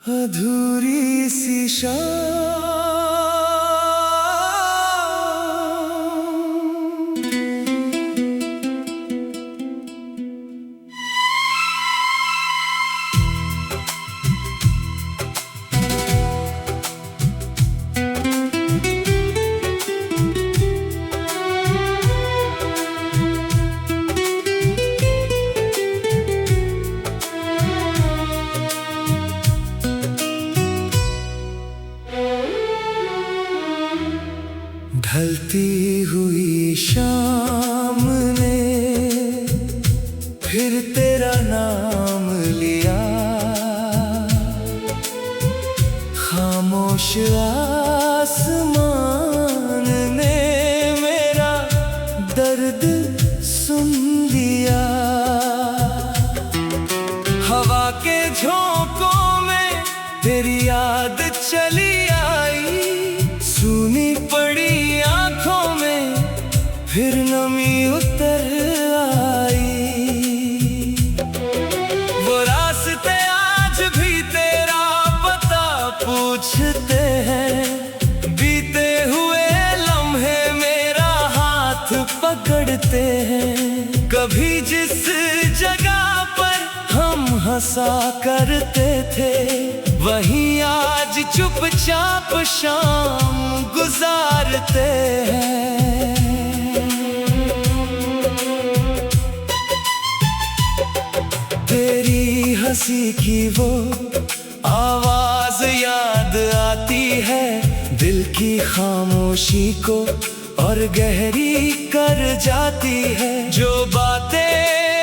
अधूरी सी शाम। ढलती हुई शाम ने फिर तेरा नाम लिया, खामोश आसमान ने मेरा दर्द सुन लिया। हवा के झोंकों में तेरी याद चली आई, सूनी पड़ी आंखों में फिर नमी उतर आई। वो रास्ते आज भी तेरा पता पूछते हैं, बीते हुए लम्हे मेरा हाथ पकड़ते हैं। कभी जिस जगह पर हम हंसा करते थे, वहीं आज चुपचाप शाम गुजारते हैं। तेरी हंसी की वो आवाज याद आती है, दिल की खामोशी को और गहरी कर जाती है। जो बातें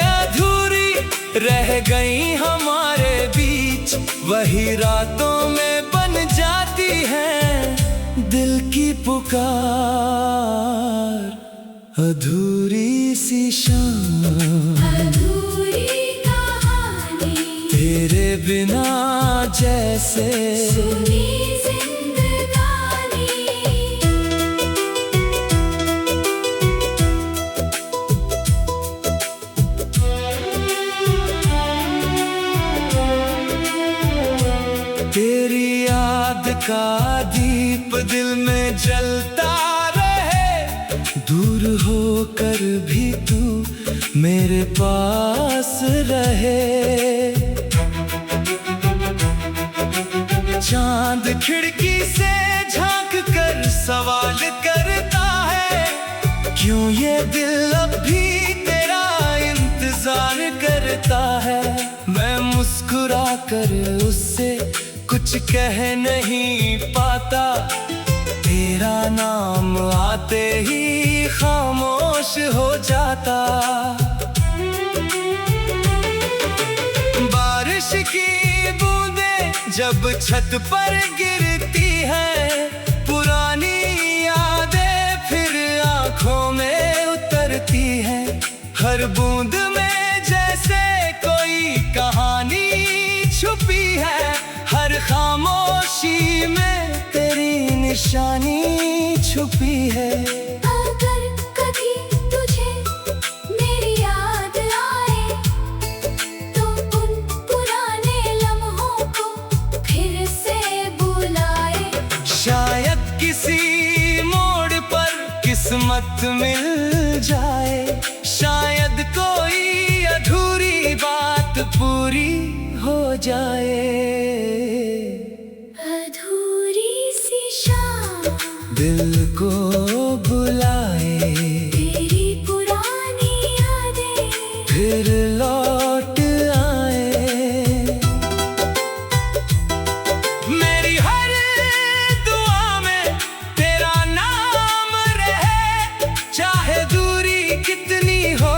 अधूरी रह गई हमारे बीच, वही रातों में बन जाती है दिल की पुकार। अधूरी सी शाम, अधूरी कहानी, तेरे बिना जैसे सुनी जिंदगानी। तेरी याद का दीप दिल में जलता रहे, दूर होकर भी तू मेरे पास रहे। चांद खिड़की से झांक कर सवाल करता है, क्यों ये दिल अब भी तेरा इंतजार करता है। मैं मुस्कुरा कर उससे कुछ कह नहीं पाता, तेरा नाम आते ही खामोश हो जाता। बारिश की बूंदें जब छत पर गिरती हैं, पुरानी यादें फिर आंखों में उतरती हैं। हर बूंद में जैसे कोई कहानी छुपी है, हर खामोशी में तेरी निशानी छुपी है। अगर कभी तुझे मेरी याद आए, तो उन पुराने लम्हों को फिर से बुलाए। शायद किसी मोड़ पर किस्मत मिल जाए, शायद कोई अधूरी बात पूरी हो जाए। अधूरी सी शाम दिल को बुलाए, तेरी पुरानी यादें फिर लौट आए। मेरी हर दुआ में तेरा नाम रहे, चाहे दूरी कितनी हो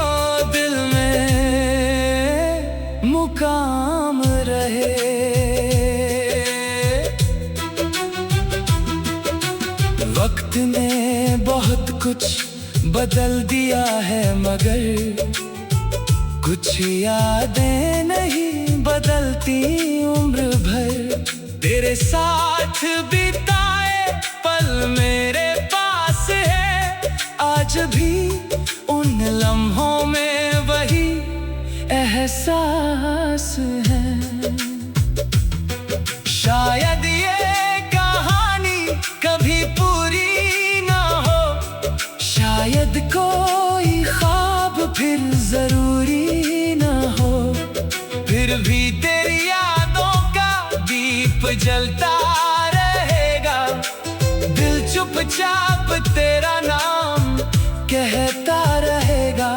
दिल में मुकाम रहे। वक्त ने बहुत कुछ बदल दिया है, मगर कुछ यादें नहीं बदलती उम्र भर। तेरे साथ बिताए पल मेरे पास है, आज भी उन लम्हों में वही एहसास है। जलता रहेगा, दिल चुपचाप तेरा नाम कहता रहेगा।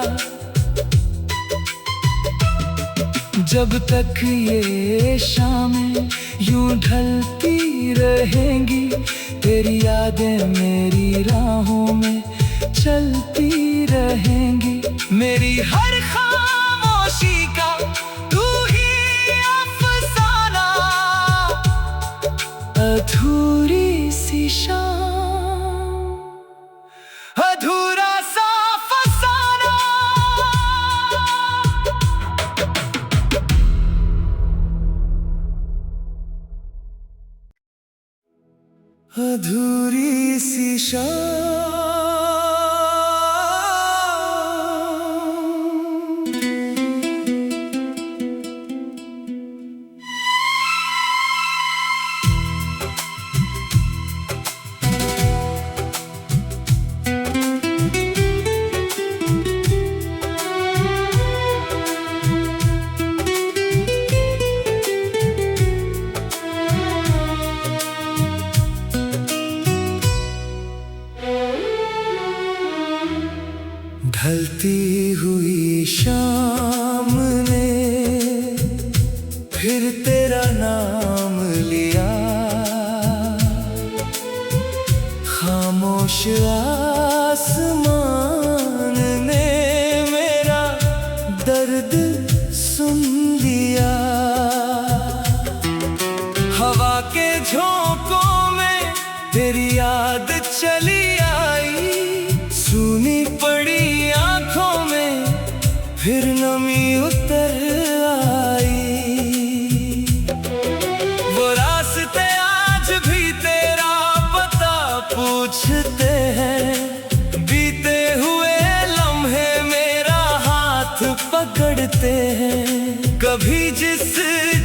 जब तक ये शामें यूं ढलती रहेंगी, तेरी यादें मेरी राहों में चलती रहेंगी। मेरी हर खामोशी का तू ही अफसाना, अधूरी सी शाम, अधूरा सा फसाना। अधूरी सी शाम। ढलती हुई शाम ने फिर तेरा नाम लिया, खामोश आसमान ने मेरा दर्द सुन लिया। हवा के झोंकों में तेरी याद चली आई, सूनी पड़ी आंखों में फिर नमी उतर आई। वो रास्ते आज भी तेरा पता पूछते हैं, बीते हुए लम्हे मेरा हाथ पकड़ते हैं। कभी जिस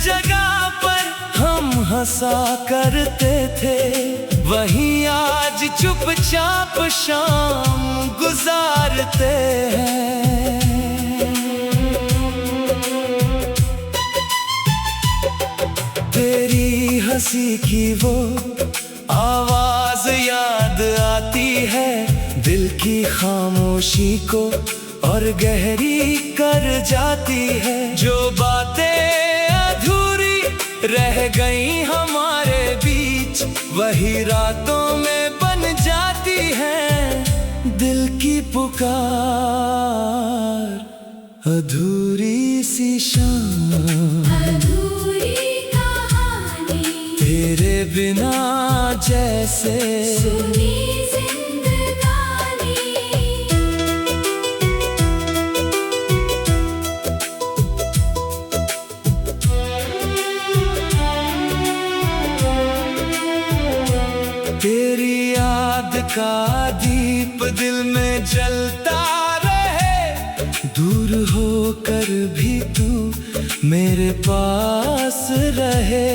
जगह पर हम हंसा करते थे, वहीं आज चुपचाप शाम गुजारते हैं। तेरी हंसी की वो आवाज याद आती है, दिल की खामोशी को और गहरी कर जाती है। जो बातें अधूरी रह गई हमारे बीच, वही रातों में बन जाती है दिल की पुकार। अधूरी सी शाम, अधूरी कहानी, तेरे बिना जैसे सुनी जिंदगानी। तेरी याद का दीप दिल में जलता रहे, दूर होकर भी तू मेरे पास रहे।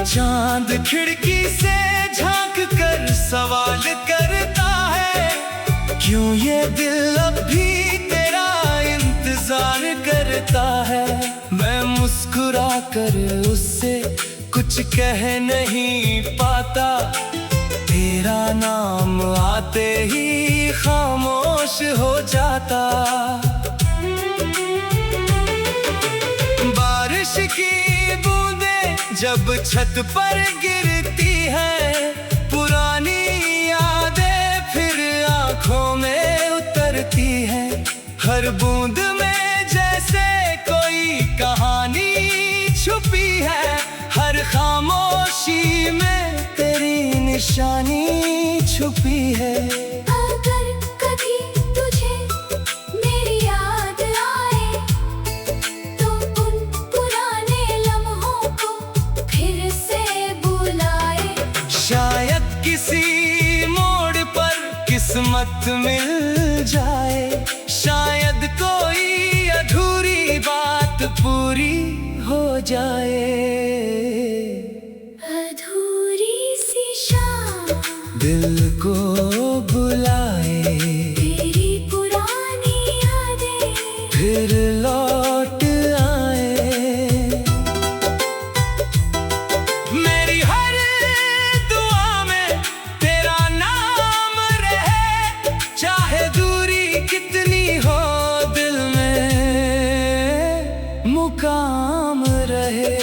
चांद खिड़की से झांक कर सवाल करता है, क्यों ये दिल अब भी तेरा इंतजार करता है। मैं मुस्कुरा कर उससे कुछ कह नहीं पाता, तेरा नाम आते ही खामोश हो जाता। बारिश की बूंदें जब छत पर गिरती है, पुरानी यादें फिर आंखों में उतरती हैं। हर बूंद में जैसे कोई कहानी छुपी है, हर खामोशी में तेरी निशानी छुपी है। अगर कभी तुझे मेरी याद आए, तो उन पुराने लम्हों को फिर से बुलाए। शायद किसी मोड़ पर किस्मत मिल जाए, शायद कोई अधूरी बात पूरी हो जाए। अधूरी सी शाम दिल को बुलाए, तेरी पुरानी यादें फिर लौट आए। मुकाम रहे।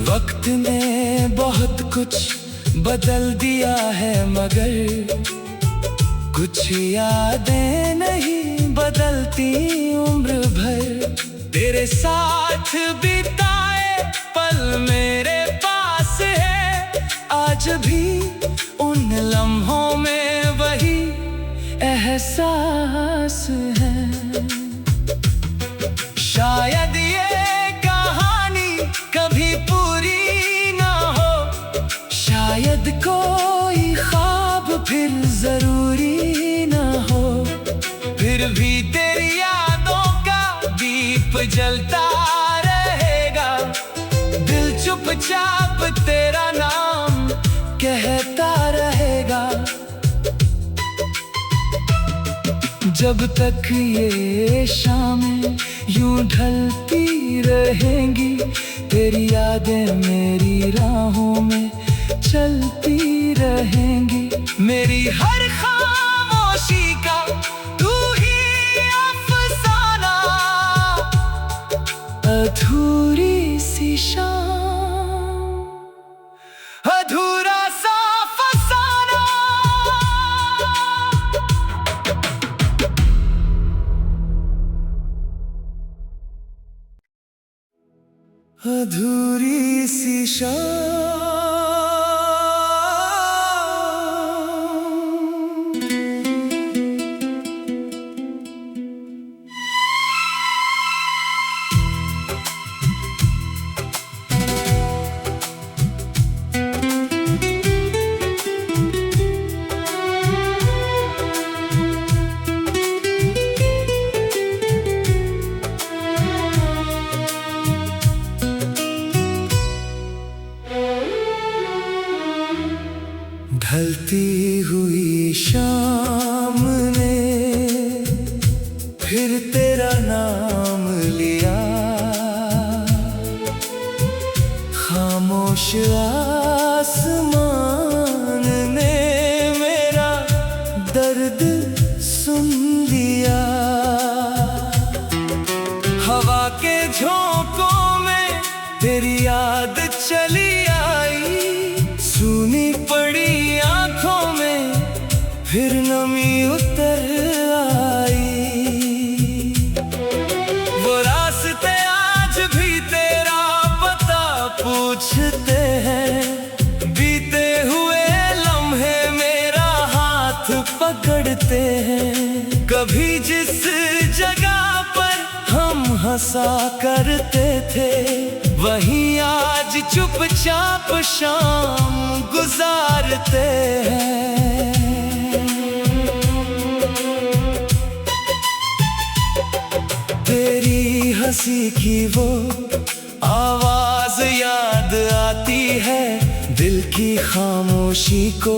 वक्त ने बहुत कुछ बदल दिया है, मगर कुछ यादें नहीं बदलती उम्र भर। तेरे साथ बिताए पल मेरे पास है, आज भी उन लम्हों में वही एहसास है। शायद ये कहानी कभी पूरी ना हो, शायद कोई ख्वाब फिर जरूरी ना हो, फिर भी तेरी यादों का दीप जलता रहेगा। दिल चुपचाप तेरा नाम कहता रहेगा। जब तक ये शामें यूं ढलती रहेंगी, तेरी यादें मेरी राहों में चलती रहेंगी। मेरी हर खामोशी का तू ही अफसाना, अधूरी सी शाम, अधूरा सा फसाना। अधूरी सी शाम। ढलती हुई शाम ने फिर तेरा नाम लिया, खामोश आसमान ने मेरा दर्द सुन लिया। हवा के झोंकों में तेरी याद चली आई, सूनी पड़ी आंखों में फिर नमी उतर आई। वो रास्ते आज भी तेरा पता पूछते हैं, बीते हुए लम्हे मेरा हाथ पकड़ते हैं। कभी जिस जगह पर हम हंसा करते थे, वहीं आज चुपचाप शाम गुजारते हैं। तेरी हंसी की वो आवाज याद आती है, दिल की खामोशी को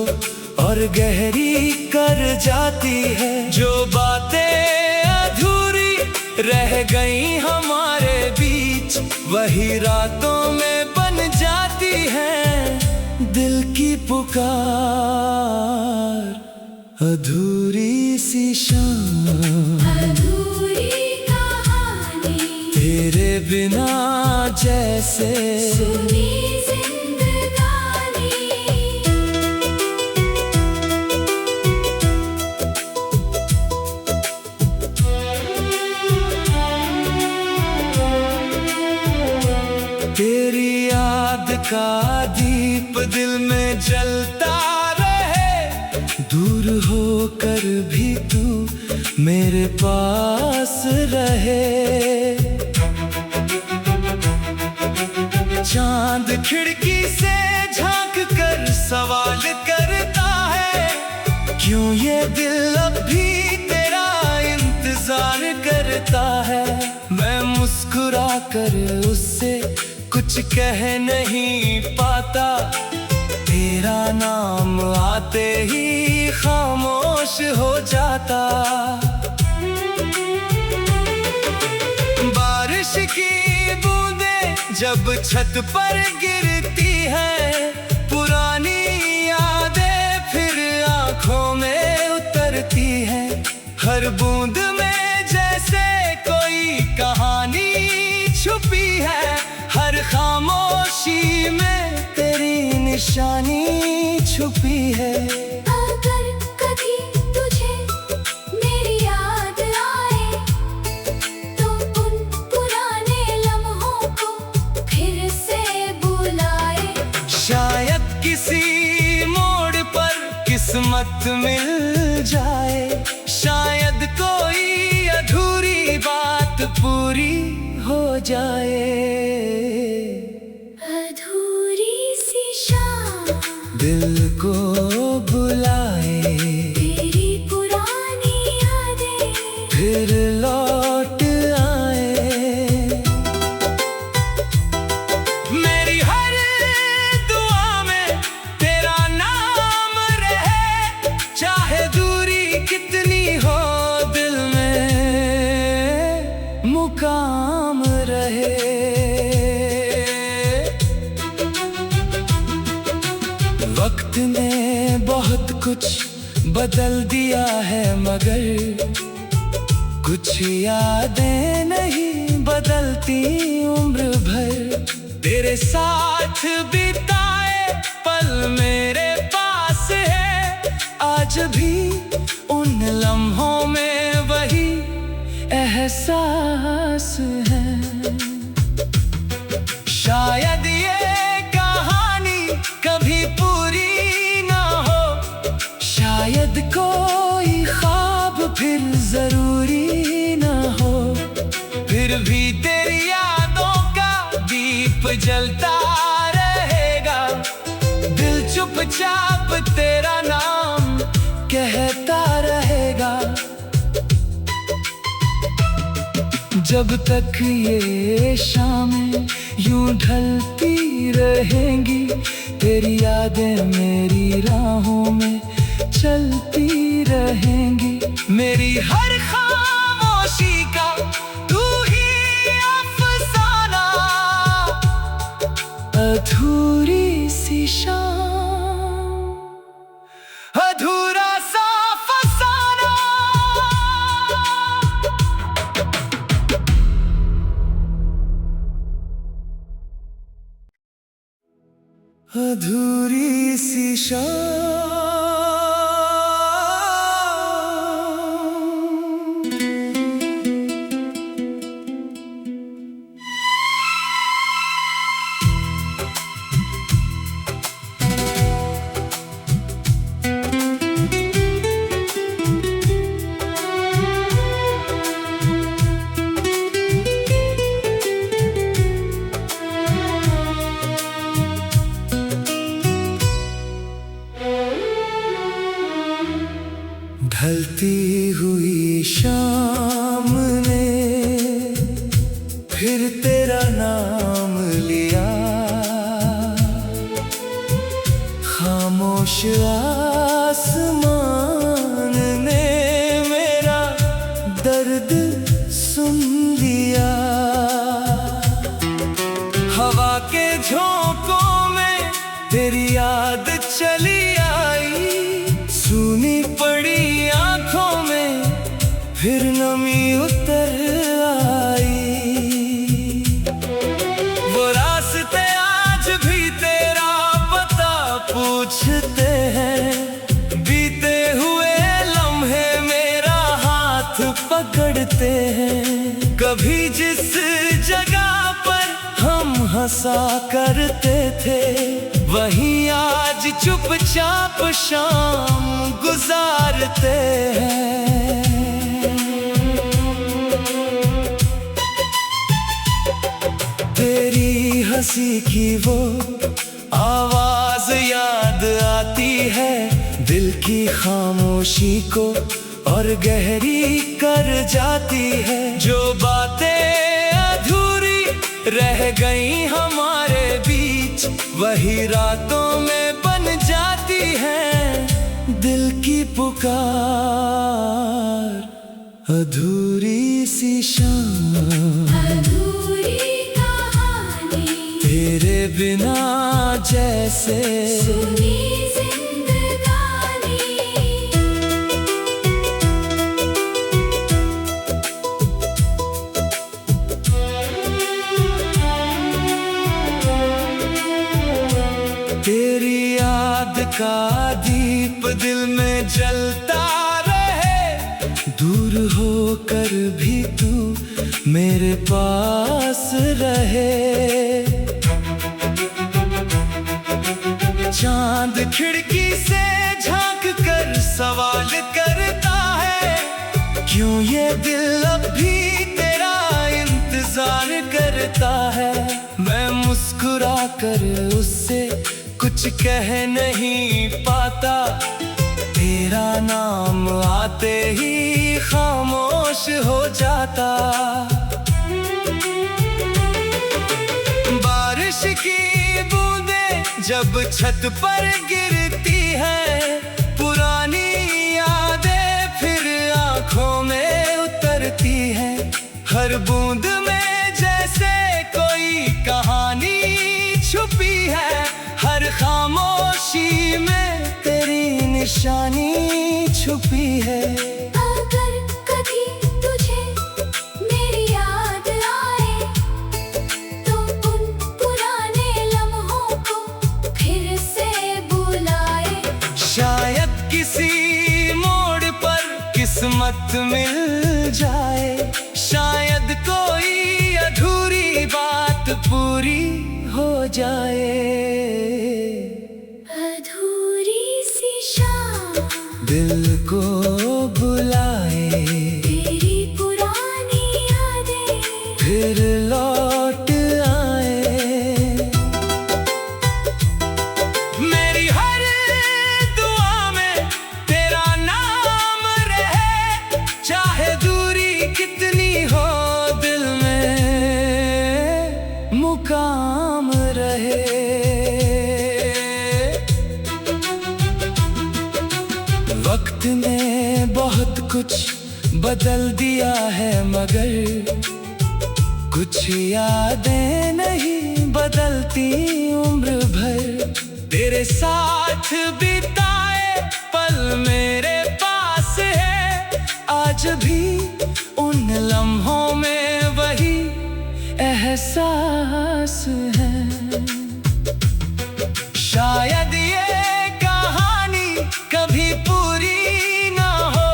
और गहरी कर जाती है। जो बातें अधूरी रह गई हमारे बीच, वही रातों में बन जाती है दिल की पुकार। अधूरी सी शाम, अधूरी कहानी, तेरे बिना जैसे सुनी जिंदगानी। तेरी याद का दीप दिल में जलता रहे, दूर होकर भी तू मेरे पास रहे। चांद खिड़की से झांक कर सवाल करता है, क्यों ये दिल अब भी तेरा इंतजार करता है। मैं मुस्कुरा कर उससे कुछ कह नहीं पाता, तेरा नाम आते ही खामोश हो जाता। बारिश की बूंदें जब छत पर गिरती है, पुरानी यादें फिर आंखों में उतरती हैं। हर बूंद में जैसे कोई कहानी छुपी है, हर खामोशी में तेरी निशानी छुपी है। अगर कभी तुझे मेरी याद आए तो उन पुराने लम्हों को फिर से बुलाए। शायद किसी मोड़ पर किस्मत मिल जाए, शायद कोई अधूरी बात पूरी हो जाए। अधूरी सी शाम दिल को बुलाए, तेरी पुरानी यादें फिर लौट आए। मेरी हर दुआ में तेरा नाम रहे, चाहे दूरी कितनी हो दिल में मुकाम रहे। वक्त ने बहुत कुछ बदल दिया है, मगर कुछ यादें नहीं बदलती उम्र भर। तेरे साथ बिताए पल मेरे पास है, आज भी उन लम्हों में वही एहसास है। शायद ये कहानी कभी पूरी ना हो, शायद कोई ख्वाब फिर जरूरी ना हो, फिर भी तेरी यादों का दीप जलता रहेगा। दिल चुपचाप तेरा नाम कहता रहेगा। जब तक ये शामें यूं ढलती रहेंगी, तेरी यादें मेरी राहों में चलती रहेंगी। मेरी हर खामोशी का तू ही अफसाना, अधूरी सी शाम, अधूरा सा फसाना। अधूरी सी शाम। ढलती हुई शाम ने फिर तेरा नाम लिया, खामोश आसमान ने मेरा दर्द सुन लिया। हवा के झोंकों में तेरी याद चली आई, सूनी पड़ी आंखों में फिर नमी उतर आई। वो रास्ते आज भी तेरा पता पूछते हैं, बीते हुए लम्हे मेरा हाथ पकड़ते हैं। कभी जिस जगह पर हम हंसा करते थे, वहीं आज चुपचाप शाम गुजारते हैं। तेरी हंसी की वो आवाज याद आती है, दिल की खामोशी को और गहरी कर जाती है। जो बातें अधूरी रह गई हमारे बीच, वही रातों में बन जाती है दिल की पुकार। अधूरी सी शाम, अधूरी कहानी तेरे बिना जैसे सुनी जिंदगानी। दूर होकर भी तू मेरे पास रहे। चांद खिड़की से झांक कर सवाल करता है, क्यों ये दिल अब भी तेरा इंतजार करता है। मैं मुस्कुरा कर उससे कुछ कह नहीं पाता, तेरा नाम आते ही खामोश हो जाता। बारिश की बूंदें जब छत पर गिरती है, पुरानी यादें फिर आंखों में उतरती है। हर बूंद में जैसे कोई कहानी छुपी है, हर खामोशी में तेरी निशानी छुपी है। अगर कभी तुझे मेरी याद आए, तो उन पुराने लम्हों को फिर से बुलाए। शायद किसी मोड़ पर किस्मत मिल जाए, शायद कोई अधूरी बात पूरी हो जाए। अधूरी सी शाम दिल को बुलाए, तेरी पुरानी यादें फिर लौट आए। मेरी हर दुआ में तेरा नाम रहे, चाहे दूरी कितनी हो दिल में मुकाम रहे। वक्त ने बहुत कुछ बदल दिया है, मगर कुछ यादें नहीं बदलती उम्र भर। तेरे साथ बिताए पल मेरे पास है, आज भी उन लम्हों में वही एहसास है। शायद ये कहानी कभी पूरी ना हो,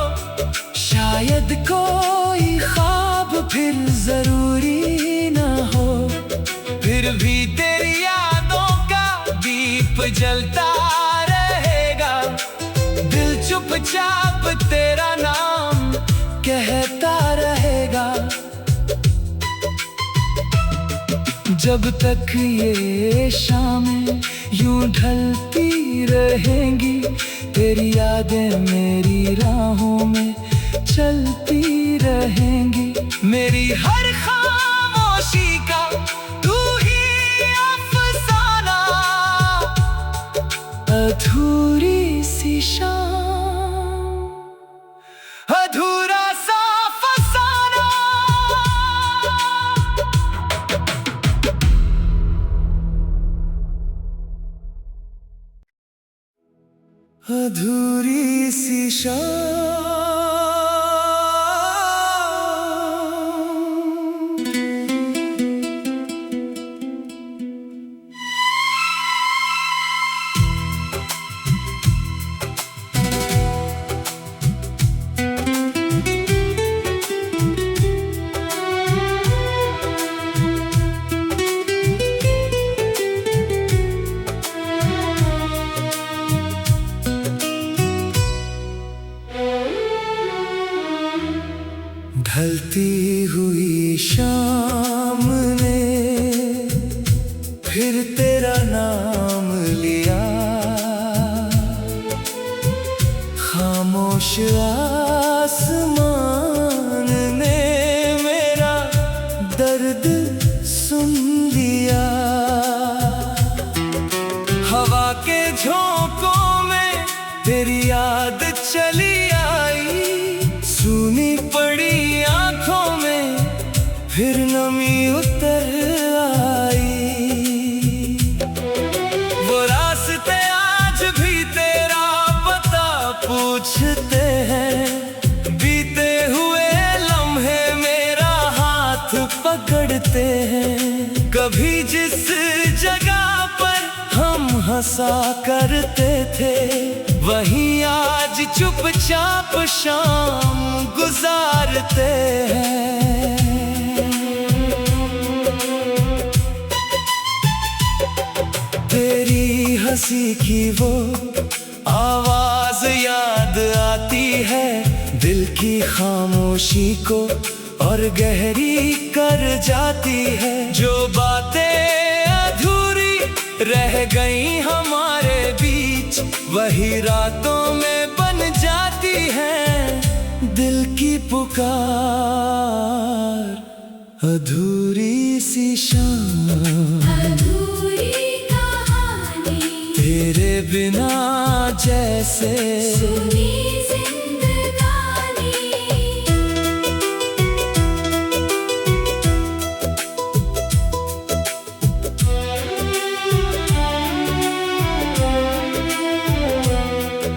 शायद कोई ख्वाब फिर जरूरी ना हो, फिर भी तेरी यादों का दीप जलता रहेगा। दिल चुपचाप तेरा नाम कहता रहेगा। जब तक ये शामें यूं ढलती रहेंगी, तेरी यादें मेरी राहों में चलती रहेंगी। मेरी हर खामोशी का तू ही अफसाना, अधूरी सी शाम, अधूरा सा फसाना। अधूरी सी शाम। ढलती हुई शाम ने फिर तेरा नाम लिया, खामोश आसमान ने मेरा दर्द सुन लिया। हवा के झोंकों में तेरी याद चली आई, सूनी पड़ी आंखों में फिर नमी उतर आई। वो रास्ते आज भी तेरा पता पूछते हैं, बीते हुए लम्हे मेरा हाथ पकड़ते हैं। कभी जिस जगह पर हम हंसा करते थे, वहीं आज चुपचाप शाम गुजारते हैं। तेरी हंसी की वो आवाज याद आती है, दिल की खामोशी को और गहरी कर जाती है। जो बातें अधूरी रह गई हमारे बीच, वही रातों में बन जाती है दिल की पुकार। अधूरी सी शाम, अधूरी कहानी, तेरे बिना जैसे सुनी जिंदगानी।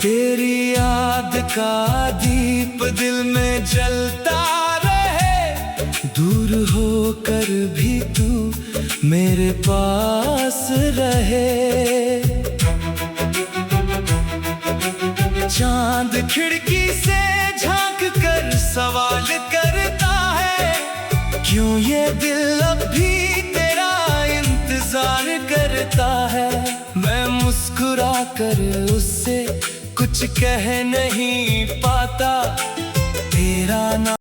तेरी याद का दीप दिल में जलता रहे, दूर होकर भी तू मेरे पास रहे। चांद खिड़की से झांक कर सवाल करता है, क्यों ये दिल अब भी तेरा इंतजार करता है। मैं मुस्कुरा कर उससे कुछ कह नहीं पाता, तेरा नाम